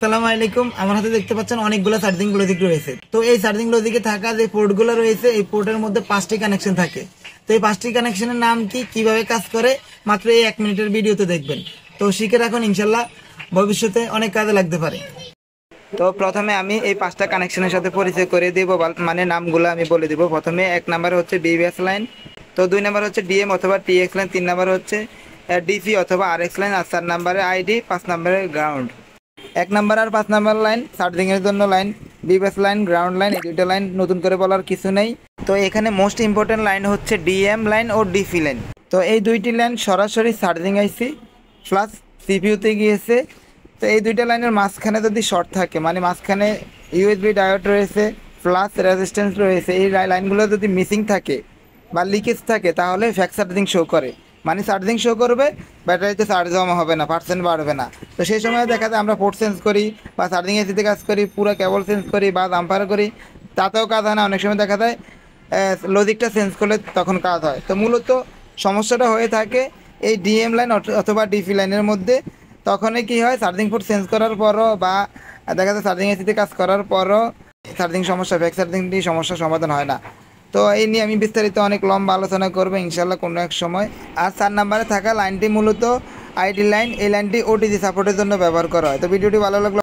আসসালামু আলাইকুম। আমার হাতে দেখতে পাচ্ছেন অনেকগুলো চার্জিং লজিক রয়েছে। তো এই চার্জিং লজিকে থাকা যে পোর্টগুলো রয়েছে, এই পোর্টের মধ্যে 5টি কানেকশন থাকে। তো এই 5টি কানেকশনের নাম কি, কিভাবে কাজ করে, মাত্র এই 1 মিনিটের ভিডিওতে দেখবেন। তো শিখে রাখুন, ইনশাল্লাহ ভবিষ্যতে অনেক কাজে লাগতে পারে। তো প্রথমে আমি এই 5টা কানেকশনের সাথে পরিচয় করে দিব, মানে নামগুলো আমি বলে দিব। প্রথমে 1 নাম্বার হচ্ছে বিবিএস লাইন, তো 2 নাম্বার হচ্ছে ডিএম অথবা টিএক্স লাইন, 3 নাম্বার হচ্ছে ডিসি অথবা আরএক্স লাইন, আর 4 নাম্বারে আইডি, 5 নাম্বারে গ্রাউন্ড। 1 নাম্বার আর 5 নাম্বার লাইন চার্জিং এর জন্য line, BBS line, ground line, এই দুইটা লাইন নতুন করে বলার কিছু নেই। তো এখানে মোস্ট ইম্পর্টেন্ট লাইন হচ্ছে ডিএম লাইন ও ডিসি লাইন। তো এই দুইটি লাইন সরাসরি চার্জিং আইসি প্লাস সিপিইউতে গিয়েছে। তো এই দুইটা লাইনের মাঝখানে যদি শর্ট থাকে, মানে মাঝখানে ইউএসবি ডায়োড রয়েছে প্লাস রেজিস্ট্যান্স রয়েছে, এই লাইনগুলো যদি মিসিং থাকে বা লিকেজ থাকে, তাহলে ফ্যাক চার্জিং শো করে, মানে চার্জিং শো করবে, ব্যাটারিতে চার্জ জমা হবে না, পার্সেন্ট বাড়বে না। তো সেই সময় দেখা যায় আমরা পোর্ট চেঞ্জ করি বা চার্জিং এসিতে কাজ করি, পুরো কেবল চেঞ্জ করি বা জাম্পার করি, তাতেও কাজ হয় না। অনেক সময় দেখা যায় লজিকটা চেঞ্জ করলে তখন কাজ হয়। তো মূলত সমস্যাটা হয়ে থাকে এই ডিএম লাইন অথবা ডিপি লাইনের মধ্যে। তখনই কী হয়, চার্জিং পোর্ট চেঞ্জ করার পরও বা দেখা যায় চার্জিং এসিতে কাজ করার পরও চার্জিং সমস্যা, ব্যাক চার্জিংটি সমস্যার সমাধান হয় না। তো এই নিয়ে আমি বিস্তারিত অনেক লম্বা আলোচনা করবো ইনশাল্লাহ কোনো এক সময়। আর 4 নাম্বারে থাকা লাইনটি মূলত আইডি লাইন, এই লাইনটি ওটিজি সাপোর্টের জন্য ব্যবহার করা হয়। তো ভিডিওটি ভালো লাগলো